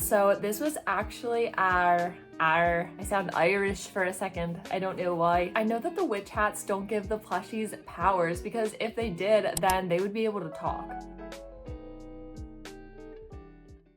So this was actually I sound Irish for a second. I don't know why. I know that the witch hats don't give the plushies powers, because if they did, then they would be able to talk.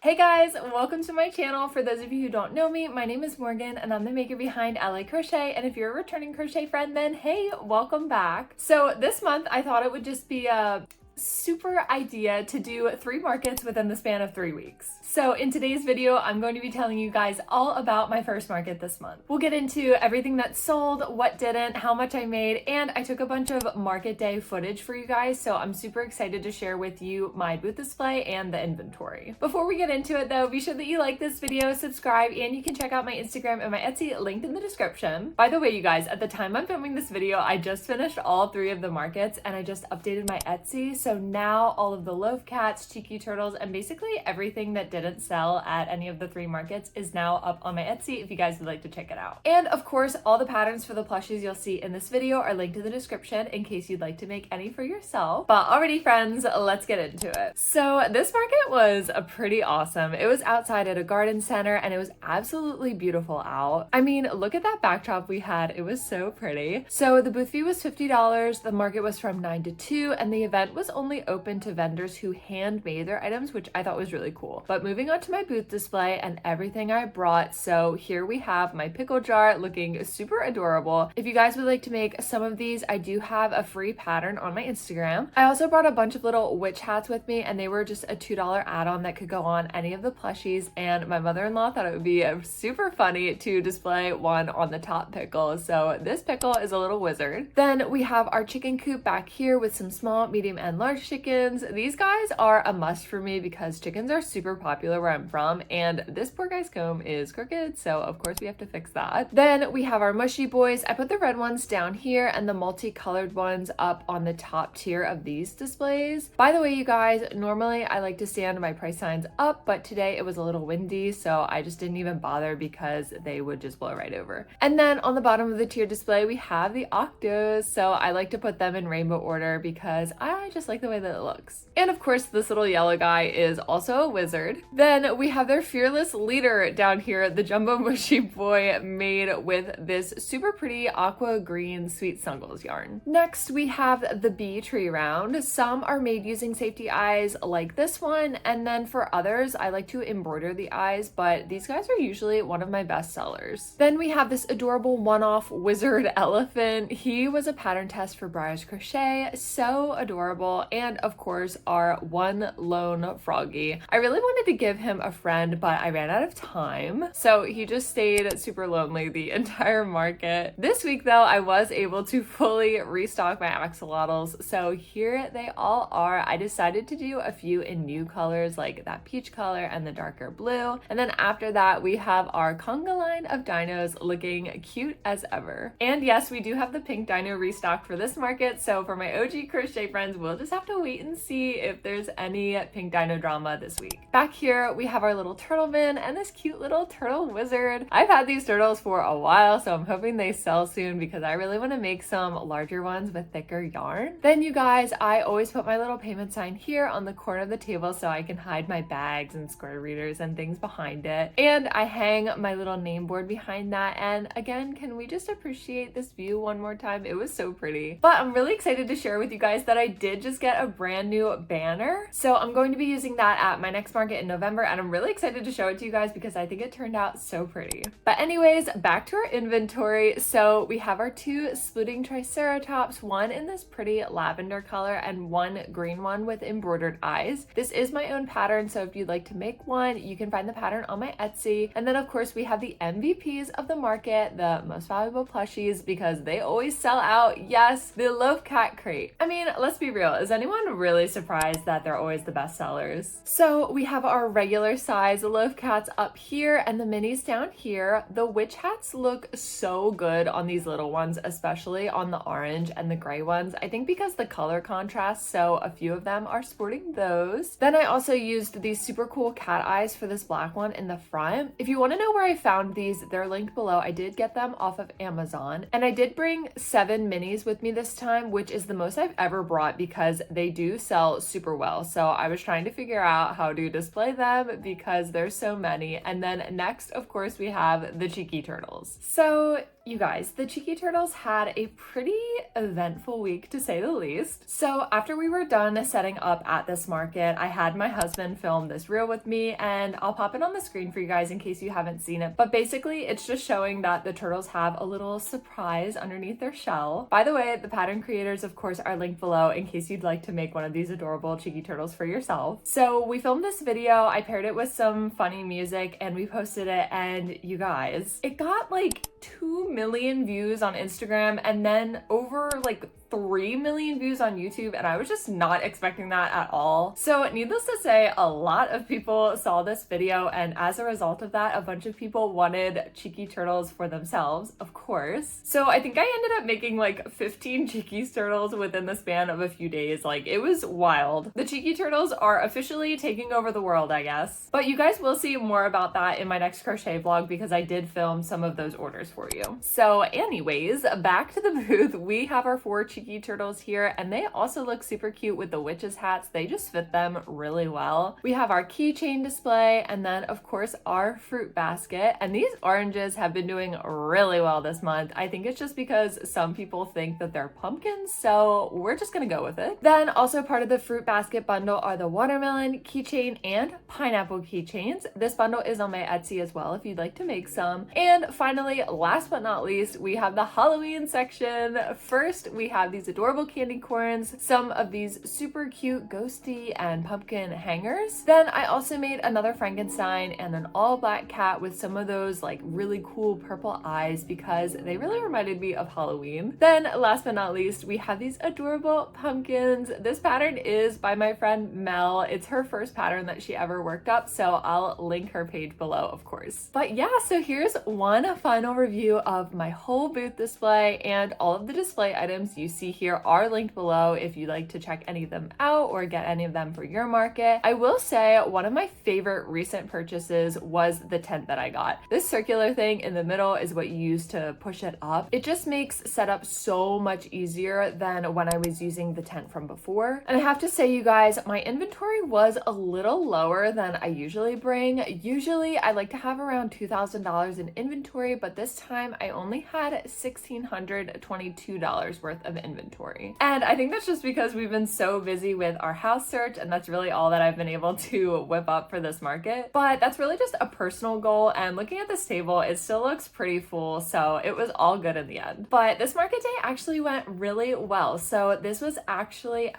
Hey guys, welcome to my channel. For those of you who don't know me, my name is Morgan and I'm the maker behind LA Crochet, and if you're a returning crochet friend, then hey, welcome back. So this month I thought it would just be a super idea to do 3 markets within the span of 3 weeks. So in today's video, I'm going to be telling you guys all about my first market this month. We'll get into everything that sold, what didn't, how much I made, and I took a bunch of market day footage for you guys, so I'm super excited to share with you my booth display and the inventory. Before we get into it though, be sure that you like this video, subscribe, and you can check out my Instagram and my Etsy linked in the description. By the way, you guys, at the time I'm filming this video, I just finished all 3 of the markets and I just updated my Etsy, so now all of the loaf cats, cheeky turtles, and basically everything that didn't sell at any of the 3 markets is now up on my Etsy if you guys would like to check it out. And of course, all the patterns for the plushies you'll see in this video are linked in the description in case you'd like to make any for yourself. But alrighty friends, let's get into it. So this market was pretty awesome. It was outside at a garden center and it was absolutely beautiful out. I mean, look at that backdrop we had. It was so pretty. So the booth fee was $50. The market was from 9 to 2 and the event was only open to vendors who handmade their items, which I thought was really cool. But moving on to my booth display and everything I brought. So here we have my pickle jar looking super adorable. If you guys would like to make some of these, I do have a free pattern on my Instagram. I also brought a bunch of little witch hats with me and they were just a $2 add-on that could go on any of the plushies, and my mother-in-law thought it would be super funny to display one on the top pickle. So this pickle is a little wizard. Then we have our chicken coop back here with some small, medium, and large chickens. These guys are a must for me because chickens are super popular where I'm from, and this poor guy's comb is crooked, so of course we have to fix that. Then we have our mushy boys. I put the red ones down here and the multicolored ones up on the top tier of these displays. By the way, you guys, normally I like to stand my price signs up, but today it was a little windy, so I just didn't even bother because they would just blow right over. And then on the bottom of the tier display, we have the octos, so I like to put them in rainbow order because I just like the way that it looks. And of course, this little yellow guy is also a wizard. Then we have their fearless leader down here, the jumbo mushy boy made with this super pretty aqua green sweet snuggles yarn. Next, we have the bee tree round. Some are made using safety eyes like this one, and then for others, I like to embroider the eyes, but these guys are usually one of my best sellers. Then we have this adorable one-off wizard elephant. He was a pattern test for Briar's Crochet, so adorable, and of course, our one lone froggy. I really wanted to give him a friend, but I ran out of time, so he just stayed super lonely the entire market. This week though, I was able to fully restock my axolotls, so here they all are. I decided to do a few in new colors like that peach color and the darker blue, and then after that we have our conga line of dinos looking cute as ever. And yes, we do have the pink dino restock for this market, so for my OG crochet friends, we'll just have to wait and see if there's any pink dino drama this week. Back here we have our little turtle bin and this cute little turtle wizard. I've had these turtles for a while, so I'm hoping they sell soon because I really want to make some larger ones with thicker yarn. Then you guys, I always put my little payment sign here on the corner of the table so I can hide my bags and square readers and things behind it. And I hang my little name board behind that, and again, can we just appreciate this view one more time? It was so pretty. But I'm really excited to share with you guys that I did just get a brand new banner, so I'm going to be using that at my next market in November, and I'm really excited to show it to you guys because I think it turned out so pretty. But anyways, back to our inventory. So we have our 2 splitting triceratops, one in this pretty lavender color and one green one with embroidered eyes. This is my own pattern, so if you'd like to make one, you can find the pattern on my Etsy. And then of course we have the MVPs of the market, the most valuable plushies, because they always sell out. Yes, the loaf cat crate. I mean, let's be real, is anyone really surprised that they're always the best sellers? So we have our regular size loaf cats up here and the minis down here. The witch hats look so good on these little ones, especially on the orange and the gray ones. I think because the color contrast, so a few of them are sporting those. Then I also used these super cool cat eyes for this black one in the front. If you want to know where I found these, they're linked below. I did get them off of Amazon, and I did bring 7 minis with me this time, which is the most I've ever brought because because they do sell super well. So I was trying to figure out how to display them because there's so many. And then next, of course, we have the Cheeky Turtles. So you guys, the Cheeky Turtles had a pretty eventful week, to say the least. So after we were done setting up at this market, I had my husband film this reel with me, and I'll pop it on the screen for you guys in case you haven't seen it. But basically, it's just showing that the turtles have a little surprise underneath their shell. By the way, the pattern creators, of course, are linked below in case you'd like to make one of these adorable Cheeky Turtles for yourself. So we filmed this video, I paired it with some funny music, and we posted it, and you guys, it got like 2 million views on Instagram and then over like 3 million views on YouTube, and I was just not expecting that at all. So needless to say, a lot of people saw this video, and as a result of that, a bunch of people wanted Cheeky Turtles for themselves, of course. So I think I ended up making like 15 Cheeky Turtles within the span of a few days. Like, it was wild. The Cheeky Turtles are officially taking over the world, I guess. But you guys will see more about that in my next crochet vlog because I did film some of those orders for you. So anyways, back to the booth. We have our 4 Cheeky Turtles here, and they also look super cute with the witches hats. They just fit them really well. We have our keychain display, and then of course our fruit basket, and these oranges have been doing really well this month. I think it's just because some people think that they're pumpkins, so we're just gonna go with it. Then also part of the fruit basket bundle are the watermelon keychain and pineapple keychains. This bundle is on my Etsy as well if you'd like to make some. And finally, last but not least, we have the Halloween section. First, we have these adorable candy corns, some of these super cute ghosty and pumpkin hangers. Then I also made another Frankenstein and an all black cat with some of those like really cool purple eyes because they really reminded me of Halloween. Then last but not least, we have these adorable pumpkins. This pattern is by my friend Mel. It's her first pattern that she ever worked up, so I'll link her page below, of course. But yeah, so here's one final review of my whole booth display, and all of the display items you see here are linked below if you'd like to check any of them out or get any of them for your market. I will say one of my favorite recent purchases was the tent that I got. This circular thing in the middle is what you use to push it up. It just makes setup so much easier than when I was using the tent from before. And I have to say, you guys, my inventory was a little lower than I usually bring. Usually I like to have around $2,000 in inventory, but this time I only had $1,622 worth of inventory. And I think that's just because we've been so busy with our house search, and that's really all that I've been able to whip up for this market. But that's really just a personal goal, and looking at this table, it still looks pretty full, so it was all good in the end. But this market day actually went really well. So this was actually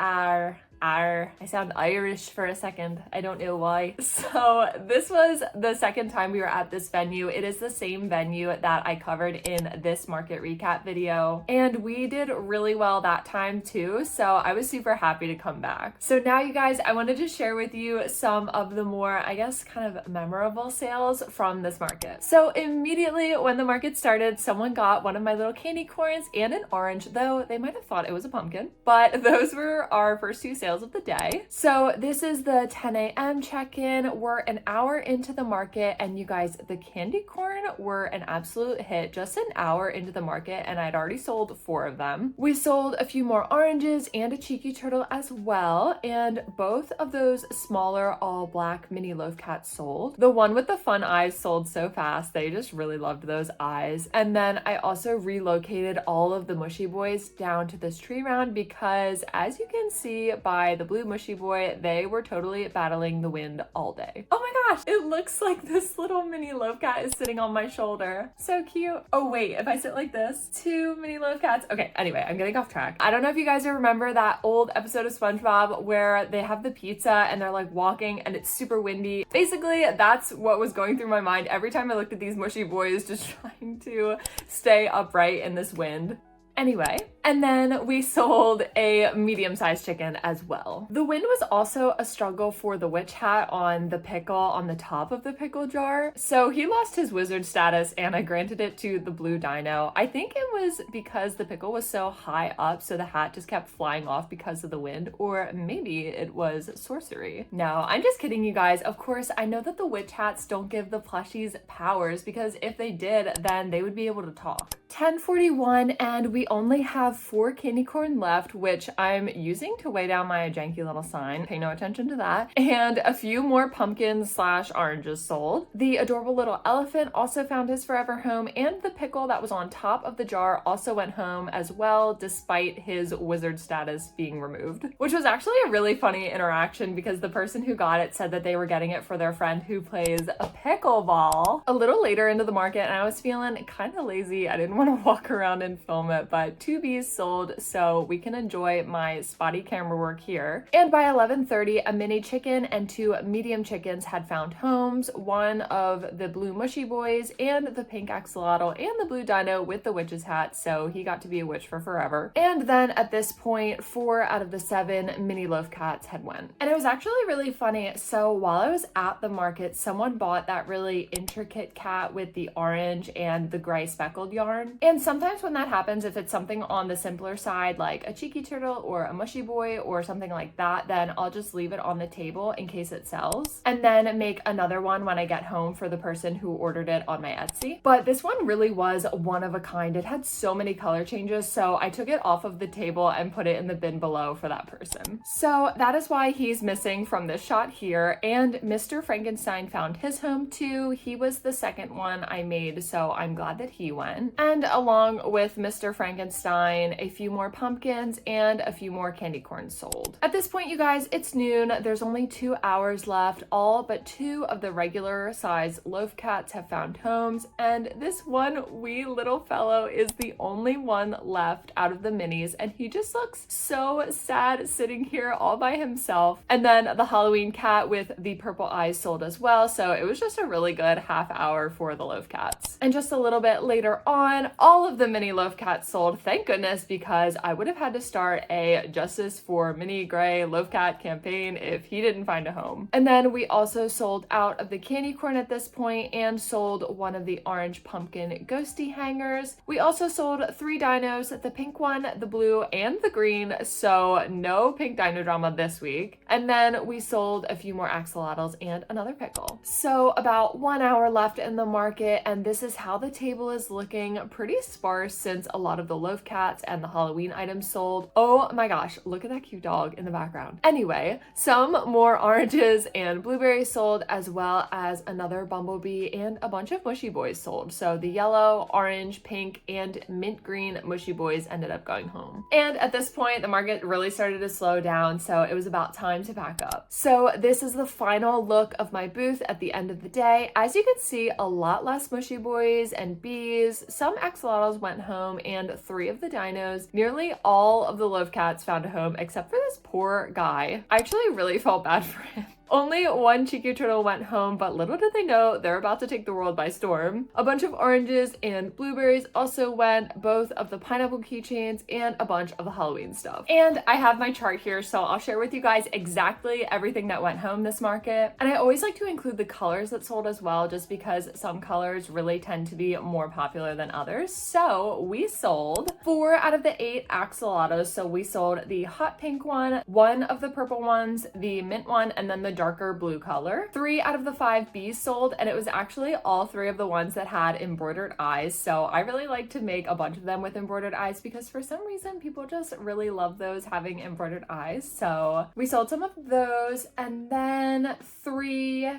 I sound Irish for a second. I don't know why. So this was the second time we were at this venue. It is the same venue that I covered in this market recap video, and we did really well that time too. So I was super happy to come back. So now, you guys, I wanted to share with you some of the more, I guess, kind of memorable sales from this market. So immediately when the market started, someone got one of my little candy corns and an orange, though they might have thought it was a pumpkin, but those were our first 2 sales of the day. So this is the 10 a.m. check-in. We're an hour into the market, and you guys, the candy corn were an absolute hit just an hour into the market, and I'd already sold 4 of them. We sold a few more oranges and a Cheeky Turtle as well, and both of those smaller all black mini loaf cats sold. The one with the fun eyes sold so fast. They just really loved those eyes. And then I also relocated all of the mushy boys down to this tree round because, as you can see by the blue mushy boy, they were totally battling the wind all day. Oh my gosh, it looks like this little mini loaf cat is sitting on my shoulder. So cute. Oh wait, if I sit like this, 2 mini loaf cats. Okay, anyway, I'm getting off track. I don't know if you guys remember that old episode of SpongeBob where they have the pizza and they're like walking and it's super windy. Basically, that's what was going through my mind every time I looked at these mushy boys just trying to stay upright in this wind. Anyway, and then we sold a medium-sized chicken as well. The wind was also a struggle for the witch hat on the pickle on the top of the pickle jar. So he lost his wizard status and I granted it to the blue dino. I think it was because the pickle was so high up, so the hat just kept flying off because of the wind, or maybe it was sorcery. No, I'm just kidding, you guys. Of course, I know that the witch hats don't give the plushies powers, because if they did, then they would be able to talk. 10:41 and we only have 4 candy corn left, which I'm using to weigh down my janky little sign. Pay no attention to that. And a few more pumpkins / oranges sold. The adorable little elephant also found his forever home, and the pickle that was on top of the jar also went home as well, despite his wizard status being removed, which was actually a really funny interaction because the person who got it said that they were getting it for their friend who plays a pickleball. A little later into the market, and I was feeling kind of lazy. I didn't want to walk around and film it, but 2 bees sold so we can enjoy my spotty camera work here. And by 11:30, a mini chicken and 2 medium chickens had found homes, one of the blue mushy boys and the pink axolotl and the blue dino with the witch's hat, so he got to be a witch for forever. And then at this point, 4 out of the 7 mini loaf cats had went. And it was actually really funny. So while I was at the market, someone bought that really intricate cat with the orange and the gray speckled yarn. And sometimes when that happens, if it's something on the simpler side, like a cheeky turtle or a mushy boy or something like that, then I'll just leave it on the table in case it sells, and then make another one when I get home for the person who ordered it on my Etsy. But this one really was one of a kind. It had so many color changes, so I took it off of the table and put it in the bin below for that person. So that is why he's missing from this shot here. And Mr. Frankenstein found his home too. He was the second one I made, so I'm glad that he went. And along with Mr. Frankenstein, a few more pumpkins and a few more candy corns sold. At this point, you guys, it's noon. There's only 2 hours left. All but 2 of the regular size loaf cats have found homes, and this one wee little fellow is the only one left out of the minis, and he just looks so sad sitting here all by himself. And then the Halloween cat with the purple eyes sold as well, so it was just a really good half hour for the loaf cats. And just a little bit later on, all of the mini loaf cats sold, thank goodness, because I would have had to start a Justice for Mini Gray Loaf Cat campaign if he didn't find a home. And then we also sold out of the candy corn at this point and sold one of the orange pumpkin ghosty hangers. We also sold 3 dinos, the pink one, the blue, and the green, so no pink dino drama this week. And then we sold a few more axolotls and another pickle. So about 1 hour left in the market, and this is how the table is looking. Pretty sparse since a lot of the loaf cats and the Halloween items sold. Oh my gosh, look at that cute dog in the background. Anyway, some more oranges and blueberries sold, as well as another bumblebee and a bunch of mushy boys sold. So the yellow, orange, pink, and mint green mushy boys ended up going home. And at this point, the market really started to slow down, so it was about time to pack up. So this is the final look of my booth at the end of the day. As you can see, a lot less mushy boys and bees. Some axolotls went home, and 3 of the dinos. Nearly all of the loaf cats found a home, except for this poor guy. I actually really felt bad for him. Only 1 cheeky turtle went home, but little did they know they're about to take the world by storm. A bunch of oranges and blueberries also went, both of the pineapple keychains and a bunch of the Halloween stuff. And I have my chart here, so I'll share with you guys exactly everything that went home this market. And I always like to include the colors that sold as well, just because some colors really tend to be more popular than others. So we sold 4 out of the 8 axolotls. So we sold the hot pink one, 1 of the purple ones, the mint one, and then the darker blue color. 3 out of the 5 bees sold, and it was actually all 3 of the ones that had embroidered eyes. So I really like to make a bunch of them with embroidered eyes because for some reason people just really love those having embroidered eyes. So we sold some of those, and then 3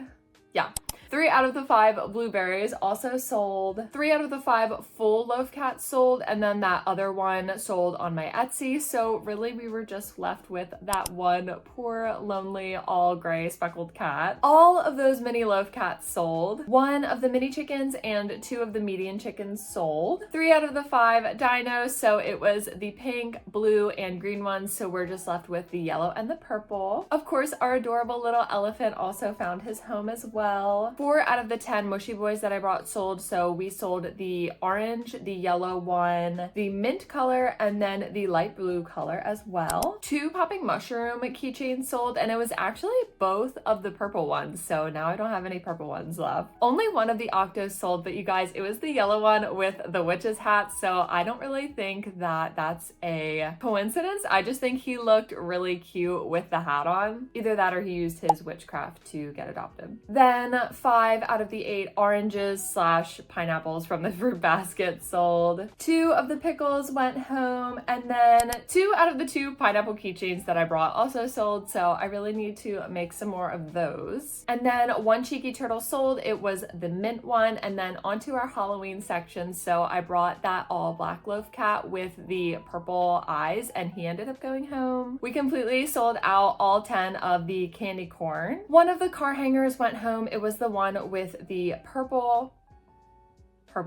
out of the 5 blueberries also sold. 3 out of the 5 full loaf cats sold, and then that other one sold on my Etsy. So really we were just left with that one poor, lonely, all gray speckled cat. All of those mini loaf cats sold. 1 of the mini chickens and 2 of the medium chickens sold. 3 out of the 5 dinos, so it was the pink, blue, and green ones, so we're just left with the yellow and the purple. Of course, our adorable little elephant also found his home as well. 4 out of the 10 mushy boys that I brought sold, so we sold the orange, the yellow one, the mint color, and then the light blue color as well. 2 popping mushroom keychains sold, and it was actually both of the purple ones, so now I don't have any purple ones left. Only 1 of the octos sold, but you guys, it was the yellow one with the witch's hat, so I don't really think that that's a coincidence. I just think he looked really cute with the hat on. Either that or he used his witchcraft to get adopted. Then 5 5 out of the 8 oranges slash pineapples from the fruit basket sold. 2 of the pickles went home, and then 2 out of the 2 pineapple keychains that I brought also sold, so I really need to make some more of those. And then 1 cheeky turtle sold. It was the mint one. And then onto our Halloween section, so I brought that all black loaf cat with the purple eyes, and he ended up going home. We completely sold out all 10 of the candy corn. 1 of the car hangers went home. It was the one with the purple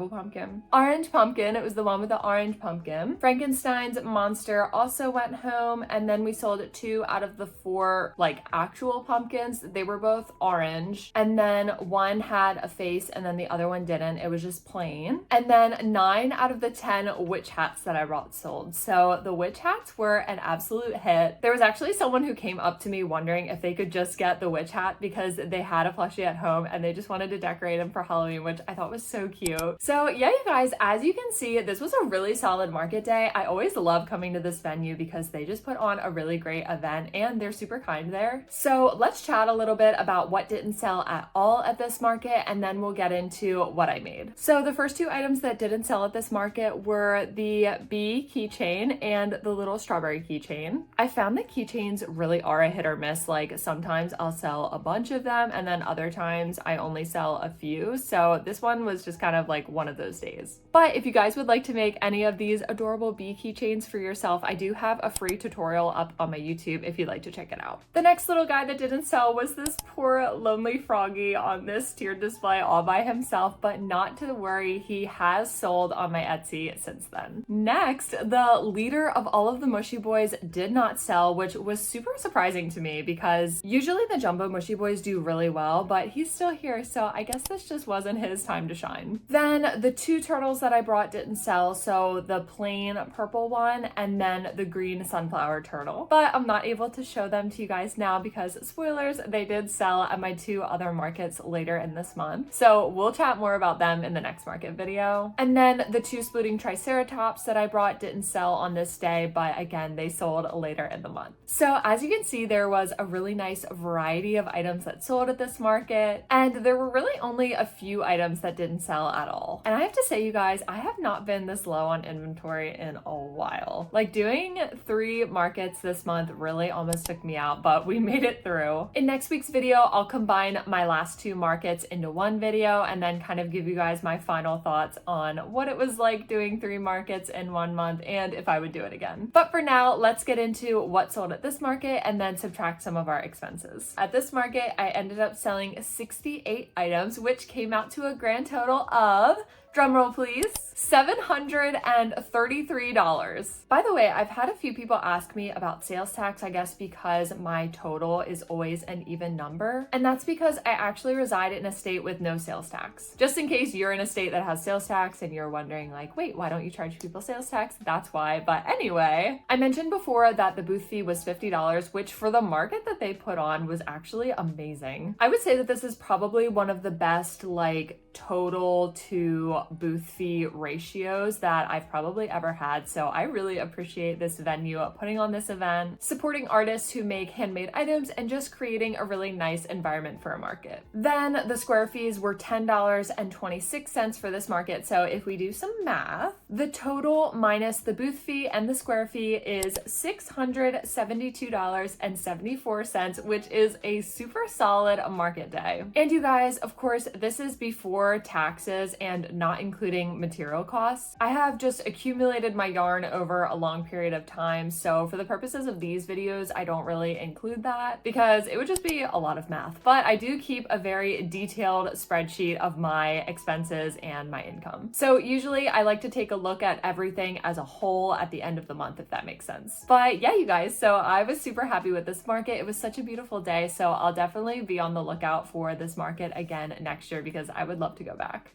pumpkin. Orange pumpkin, it was the one with the orange pumpkin. Frankenstein's monster also went home, and then we sold 2 out of the 4 like actual pumpkins. They were both orange, and then 1 had a face and then the other one didn't. It was just plain. And then 9 out of the 10 witch hats that I brought sold. So the witch hats were an absolute hit. There was actually someone who came up to me wondering if they could just get the witch hat because they had a plushie at home and they just wanted to decorate him for Halloween, which I thought was so cute. So yeah, you guys, as you can see, this was a really solid market day. I always love coming to this venue because they just put on a really great event and they're super kind there. So let's chat a little bit about what didn't sell at all at this market, and then we'll get into what I made. So the first 2 items that didn't sell at this market were the bee keychain and the little strawberry keychain. I found that keychains really are a hit or miss. Like sometimes I'll sell a bunch of them and then other times I only sell a few. So this one was just kind of like one of those days. But if you guys would like to make any of these adorable bee keychains for yourself, I do have a free tutorial up on my YouTube if you'd like to check it out. The next little guy that didn't sell was this poor lonely froggy on this tiered display all by himself, but not to worry, he has sold on my Etsy since then. Next, the leader of all of the mushy boys did not sell, which was super surprising to me because usually the jumbo mushy boys do really well, but he's still here, so I guess this just wasn't his time to shine. Then the 2 turtles that I brought didn't sell, so the plain purple one and then the green sunflower turtle. But I'm not able to show them to you guys now because, spoilers, they did sell at my 2 other markets later in this month. So we'll chat more about them in the next market video. And then the 2 splooting triceratops that I brought didn't sell on this day, but again, they sold later in the month. So as you can see, there was a really nice variety of items that sold at this market, and there were really only a few items that didn't sell at all. And I have to say, you guys, I have not been this low on inventory in a while. Like doing 3 markets this month really almost took me out, but we made it through. In next week's video, I'll combine my last 2 markets into one video and then kind of give you guys my final thoughts on what it was like doing 3 markets in 1 month and if I would do it again. But for now, let's get into what sold at this market and then subtract some of our expenses. At this market, I ended up selling 68 items, which came out to a grand total of, drumroll please, $733. By the way, I've had a few people ask me about sales tax, I guess because my total is always an even number. And that's because I actually reside in a state with no sales tax. Just in case you're in a state that has sales tax and you're wondering like, wait, why don't you charge people sales tax? That's why. But anyway, I mentioned before that the booth fee was $50, which for the market that they put on was actually amazing. I would say that this is probably one of the best like total to booth fee ratios that I've probably ever had. So I really appreciate this venue putting on this event, supporting artists who make handmade items, and just creating a really nice environment for a market. Then the square fees were $10.26 for this market. So if we do some math, the total minus the booth fee and the square fee is $672.74, which is a super solid market day. And you guys, of course, this is before taxes and not including material costs. I have just accumulated my yarn over a long period of time, so for the purposes of these videos, I don't really include that because it would just be a lot of math. But I do keep a very detailed spreadsheet of my expenses and my income. So usually I like to take a look at everything as a whole at the end of the month, if that makes sense. But yeah, you guys, so I was super happy with this market. It was such a beautiful day, so I'll definitely be on the lookout for this market again next year because I would love to go back.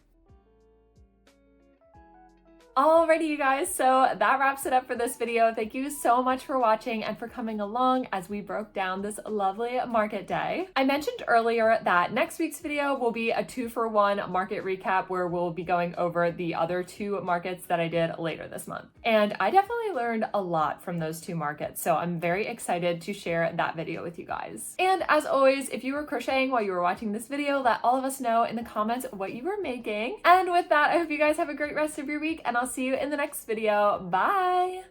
Alrighty, you guys, so that wraps it up for this video. Thank you so much for watching and for coming along as we broke down this lovely market day. I mentioned earlier that next week's video will be a 2-for-1 market recap where we'll be going over the other 2 markets that I did later this month. And I definitely learned a lot from those 2 markets, so I'm very excited to share that video with you guys. And as always, if you were crocheting while you were watching this video, let all of us know in the comments what you were making. And with that, I hope you guys have a great rest of your week, and I'll see you in the next video. Bye!